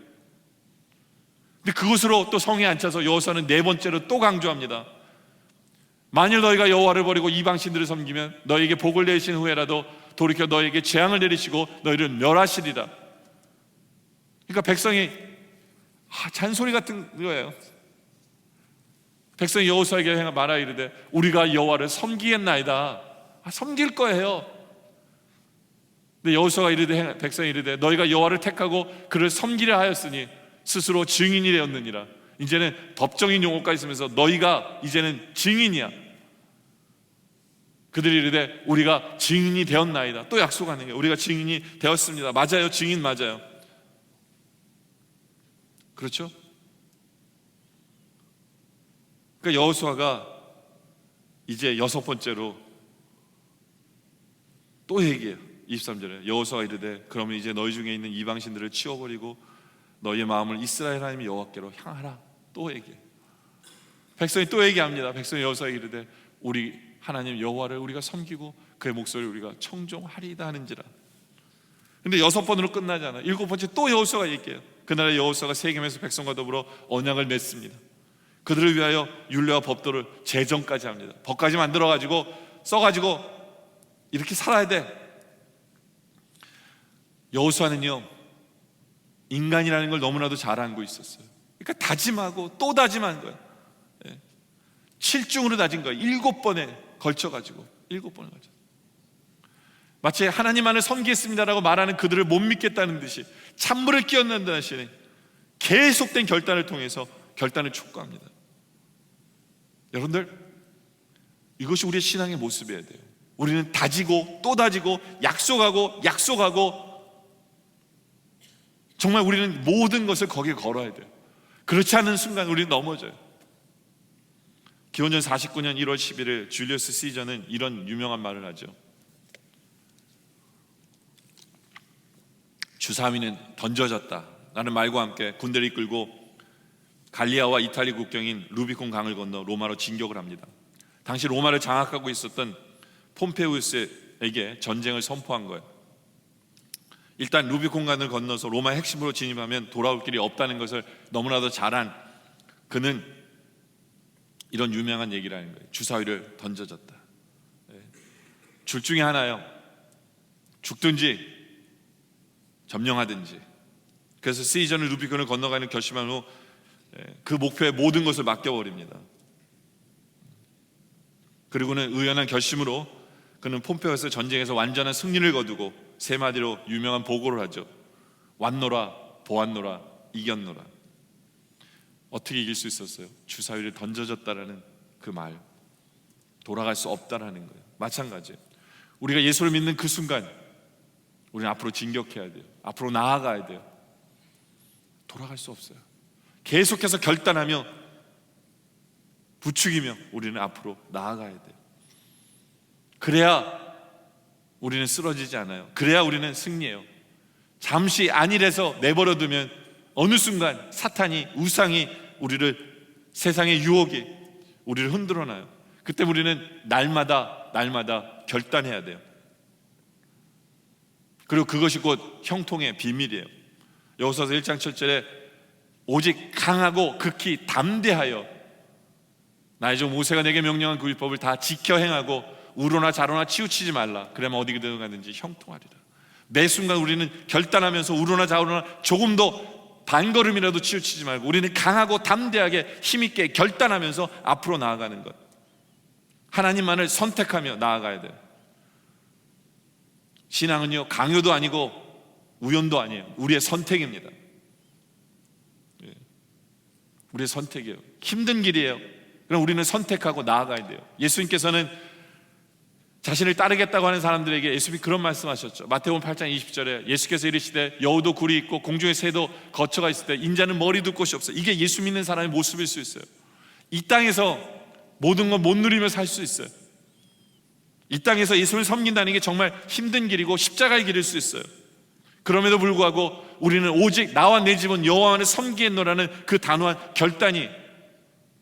근데 그것으로 또 성에 안 차서 여호수아는 네 번째로 또 강조합니다. 만일 너희가 여호와를 버리고 이방 신들을 섬기면 너희에게 복을 내리신 후에라도 돌이켜 너희에게 재앙을 내리시고 너희를 멸하시리라. 그러니까 백성이 잔소리 같은 거예요. 백성이 여호수아에게 말하 이르되 우리가 여호와를 섬기겠나이다. 섬길 거예요. 근데 여호수아가 이르되 백성이 이르되 너희가 여호와를 택하고 그를 섬기려 하였으니 스스로 증인이 되었느니라. 이제는 법정인 용어까지 쓰면서 너희가 이제는 증인이야. 그들이 이르되 우리가 증인이 되었나이다. 또 약속하는 게 우리가 증인이 되었습니다. 맞아요. 증인 맞아요. 그렇죠? 그러니까 여호수아가 이제 여섯 번째로 또 얘기해요. 23절에 여호수아가 이르되 그러면 이제 너희 중에 있는 이방신들을 치워버리고 너희의 마음을 이스라엘 하나님 여호와께로 향하라. 또 얘기해요. 백성이 또 얘기합니다. 백성이 여호수아에게 이르되 우리 하나님 여호와를 우리가 섬기고 그의 목소리를 우리가 청종하리이다 하는지라. 근데 여섯 번으로 끝나지 않아요. 일곱 번째 또 여호수아가 얘기해요. 그날에 여호수아가 세겜에서 백성과 더불어 언약을 맺습니다. 그들을 위하여 율례와 법도를 제정까지 합니다. 법까지 만들어가지고 써가지고 이렇게 살아야 돼. 여호수아는요 인간이라는 걸 너무나도 잘 알고 있었어요. 그러니까 다짐하고 또 다짐한 거예요. 7중으로 다진 거예요. 7번에 걸쳐가지고 7번을 걸쳐. 마치 하나님만을 섬기겠습니다라고 말하는 그들을 못 믿겠다는 듯이 찬물을 끼얹는다 하시니 계속된 결단을 통해서 결단을 촉구합니다. 여러분들, 이것이 우리의 신앙의 모습이어야 돼요. 우리는 다지고 또 다지고 약속하고 정말 우리는 모든 것을 거기에 걸어야 돼요. 그렇지 않은 순간 우리는 넘어져요. 기원전 49년 1월 11일 줄리어스 시저는 이런 유명한 말을 하죠. 주사위는 던져졌다 라는 말과 함께 군대를 이끌고 갈리아와 이탈리 국경인 루비콘 강을 건너 로마로 진격을 합니다. 당시 로마를 장악하고 있었던 폼페우스에게 전쟁을 선포한 거예요. 일단 루비콘 강을 건너서 로마의 핵심으로 진입하면 돌아올 길이 없다는 것을 너무나도 잘 안 그는 이런 유명한 얘기를 하는 거예요. 주사위를 던져졌다. 줄 중에 하나요. 죽든지 점령하든지. 그래서 시전을 루비콘을 건너가는 결심한 후 그 목표에 모든 것을 맡겨버립니다. 그리고는 의연한 결심으로 그는 폼페우스 전쟁에서 완전한 승리를 거두고 세 마디로 유명한 보고를 하죠. 왔노라, 보았노라, 이겼노라. 어떻게 이길 수 있었어요? 주사위를 던져졌다라는 그 말, 돌아갈 수 없다라는 거예요. 마찬가지예요. 우리가 예수를 믿는 그 순간 우리는 앞으로 진격해야 돼요. 앞으로 나아가야 돼요. 돌아갈 수 없어요. 계속해서 결단하며 부추기며 우리는 앞으로 나아가야 돼요. 그래야 우리는 쓰러지지 않아요. 그래야 우리는 승리해요. 잠시 안일해서 내버려두면 어느 순간 사탄이, 우상이 우리를, 세상의 유혹이 우리를 흔들어놔요. 그때 우리는 날마다 결단해야 돼요. 그리고 그것이 곧 형통의 비밀이에요. 여호수아서 1장 7절에 오직 강하고 극히 담대하여 나의 종 모세가 내게 명령한 그 율법을 다 지켜 행하고 우로나 좌로나 치우치지 말라. 그러면 어디든 가든지 형통하리라. 매 순간 우리는 결단하면서 우로나 좌로나 조금도 반걸음이라도 치우치지 말고 우리는 강하고 담대하게 힘있게 결단하면서 앞으로 나아가는 것, 하나님만을 선택하며 나아가야 돼요. 신앙은요, 강요도 아니고 우연도 아니에요. 우리의 선택입니다. 우리의 선택이에요. 힘든 길이에요. 그럼 우리는 선택하고 나아가야 돼요. 예수님께서는 자신을 따르겠다고 하는 사람들에게 예수님이 그런 말씀하셨죠. 마태복음 8장 20절에 예수께서 이르시되 여우도 굴이 있고 공중의 새도 거처가 있을 때 인자는 머리 둘 곳이 없어. 이게 예수 믿는 사람의 모습일 수 있어요. 이 땅에서 모든 걸 못 누리며 살 수 있어요. 이 땅에서 예수를 섬긴다는 게 정말 힘든 길이고 십자가의 길일 수 있어요. 그럼에도 불구하고 우리는 오직 나와 내 집은 여호와를 섬기겠노라는 그 단호한 결단이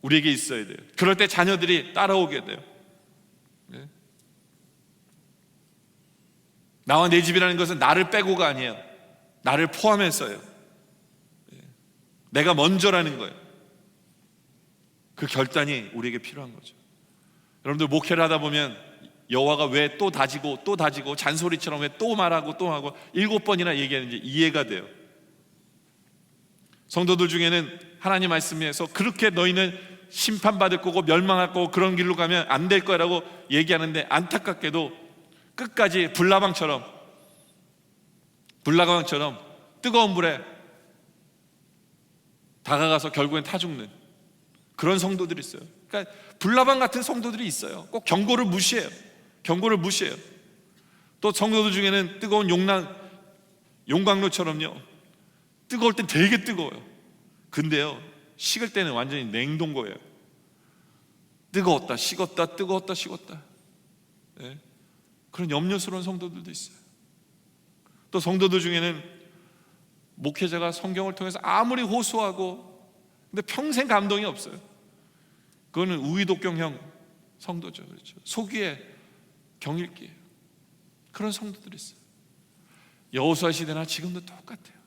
우리에게 있어야 돼요. 그럴 때 자녀들이 따라오게 돼요. 네? 나와 내 집이라는 것은 나를 빼고가 아니에요. 나를 포함해서요. 내가 먼저라는 거예요. 그 결단이 우리에게 필요한 거죠. 여러분들 목회를 하다 보면 여호와가 왜 또 다지고 잔소리처럼 왜 또 말하고 또 하고 7번이나 얘기하는지 이해가 돼요. 성도들 중에는 하나님 말씀에서 그렇게 너희는 심판받을 거고 멸망할 거고 그런 길로 가면 안 될 거라고 얘기하는데 안타깝게도 끝까지 불나방처럼 뜨거운 불에 다가가서 결국엔 타 죽는 그런 성도들이 있어요. 그러니까 불나방 같은 성도들이 있어요. 꼭 경고를 무시해요. 또 성도들 중에는 뜨거운 용광로처럼요, 뜨거울 땐 되게 뜨거워요. 근데요, 식을 때는 완전히 냉동고예요. 뜨거웠다 식었다 뜨거웠다 식었다. 네. 그런 염려스러운 성도들도 있어요. 또 성도들 중에는 목회자가 성경을 통해서 아무리 호소하고 근데 평생 감동이 없어요. 그거는 우의독경형 성도죠. 그렇죠. 소기의 경읽기예요. 그런 성도들이 있어요. 여호수아 시대나 지금도 똑같아요.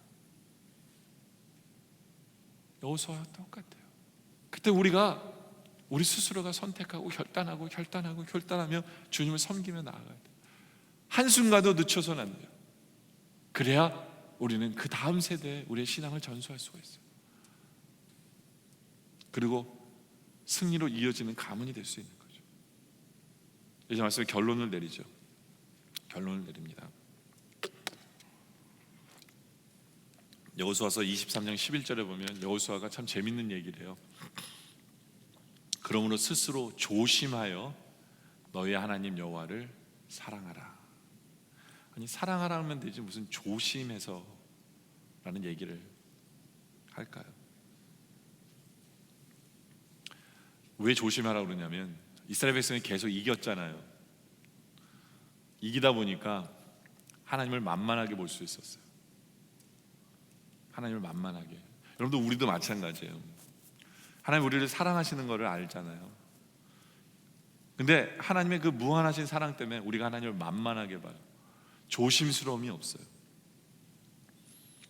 여호수아와 똑같아요. 그때 우리 스스로가 선택하고 결단하며 주님을 섬기며 나아가야 돼요. 한순간도 늦춰서는 안 돼요. 그래야 우리는 그 다음 세대에 우리의 신앙을 전수할 수가 있어요. 그리고 승리로 이어지는 가문이 될 수 있는 거죠. 이제 말씀에 결론을 내리죠. 결론을 내립니다. 여호수아서 23장 11절에 보면 여호수아가 참 재밌는 얘기를 해요. 그러므로 스스로 조심하여 너희 하나님 여호와를 사랑하라. 아니, 사랑하라 하면 되지 무슨 조심해서 라는 얘기를 할까요? 왜 조심하라고 그러냐면 이스라엘 백성이 계속 이겼잖아요. 이기다 보니까 하나님을 만만하게 볼 수 있었어요. 하나님을 만만하게. 여러분도 우리도 마찬가지예요. 하나님 우리를 사랑하시는 것을 알잖아요. 근데 하나님의 그 무한하신 사랑 때문에 우리가 하나님을 만만하게 봐요. 조심스러움이 없어요.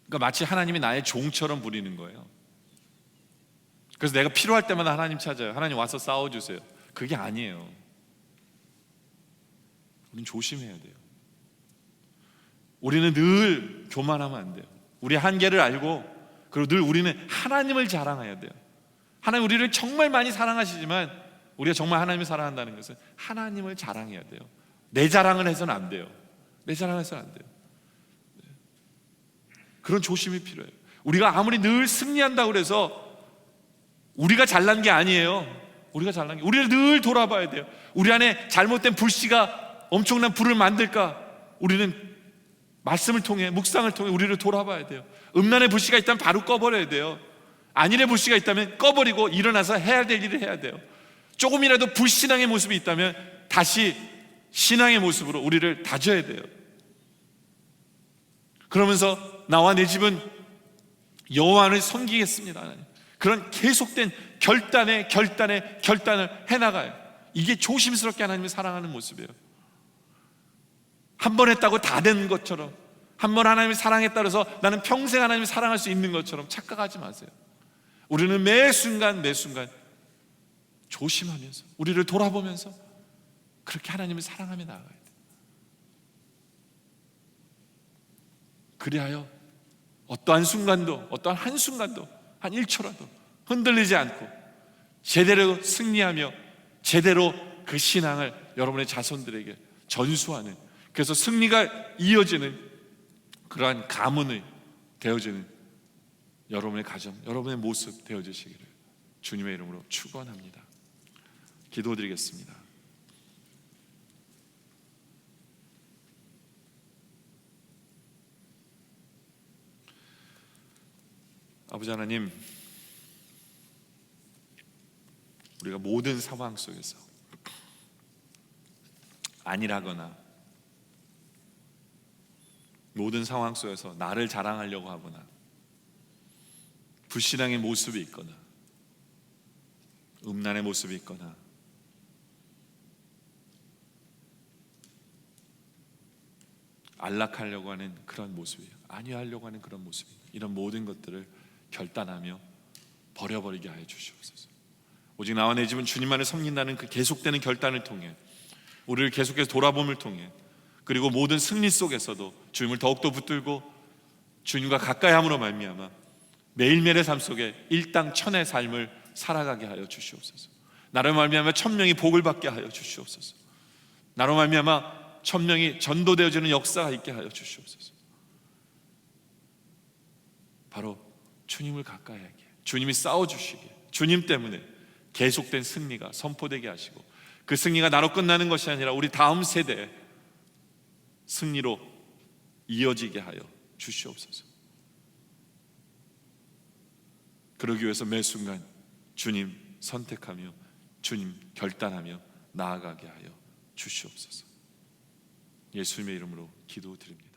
그러니까 마치 하나님이 나의 종처럼 부리는 거예요. 그래서 내가 필요할 때마다 하나님 찾아요. 하나님 와서 싸워주세요. 그게 아니에요. 우리는 조심해야 돼요. 우리는 늘 교만하면 안 돼요. 우리의 한계를 알고, 그리고 늘 우리는 하나님을 자랑해야 돼요. 하나님 우리를 정말 많이 사랑하시지만 우리가 정말 하나님을 사랑한다는 것은 하나님을 자랑해야 돼요. 내 자랑을 해서는 안 돼요. 내 자랑을 해서는 안 돼요. 그런 조심이 필요해요. 우리가 아무리 늘 승리한다고 그래서 우리가 잘난 게 아니에요. 우리가 잘난 게, 우리를 늘 돌아봐야 돼요. 우리 안에 잘못된 불씨가 엄청난 불을 만들까? 우리는 말씀을 통해, 묵상을 통해 우리를 돌아봐야 돼요. 음란의 불씨가 있다면 바로 꺼버려야 돼요. 안일의 불씨가 있다면 꺼버리고 일어나서 해야 될 일을 해야 돼요. 조금이라도 불신앙의 모습이 있다면 다시 신앙의 모습으로 우리를 다져야 돼요. 그러면서 나와 내 집은 여호와를 섬기겠습니다, 하나님. 그런 계속된 결단을 해나가요. 이게 조심스럽게 하나님을 사랑하는 모습이에요. 한 번 했다고 다 된 것처럼, 한 번 하나님을 사랑했다 그래서 나는 평생 하나님을 사랑할 수 있는 것처럼 착각하지 마세요. 우리는 매 순간 조심하면서, 우리를 돌아보면서 그렇게 하나님을 사랑하며 나아가야 돼요. 그리하여 어떠한 순간도, 어떠한 한순간도, 한 1초라도 흔들리지 않고 제대로 승리하며 제대로 그 신앙을 여러분의 자손들에게 전수하는, 그래서 승리가 이어지는 그러한 가문이 되어지는 여러분의 가정, 여러분의 모습 되어지시기를 주님의 이름으로 축원합니다. 기도드리겠습니다. 아버지 하나님, 우리가 모든 상황 속에서 안일하거나 모든 상황 속에서 나를 자랑하려고 하거나 불신앙의 모습이 있거나 음란의 모습이 있거나 안락하려고 하는 그런 모습이에요. 안위하려고 하는 그런 모습입니다. 이런 모든 것들을 결단하며 버려버리게 하여 주시옵소서. 오직 나와 내 집은 주님만을 섬긴다는 그 계속되는 결단을 통해, 우리를 계속해서 돌아봄을 통해, 그리고 모든 승리 속에서도 주님을 더욱더 붙들고 주님과 가까이 함으로 말미암아 매일매일의 삶 속에 일당천의 삶을 살아가게 하여 주시옵소서. 나로 말미암아 1000명이 복을 받게 하여 주시옵소서. 나로 말미암아 1000명이 전도되어지는 역사가 있게 하여 주시옵소서. 바로 주님을 가까이 하게, 주님이 싸워주시게, 주님 때문에 계속된 승리가 선포되게 하시고, 그 승리가 나로 끝나는 것이 아니라 우리 다음 세대에 승리로 이어지게 하여 주시옵소서. 그러기 위해서 매 순간 주님 선택하며 주님 결단하며 나아가게 하여 주시옵소서. 예수님의 이름으로 기도드립니다.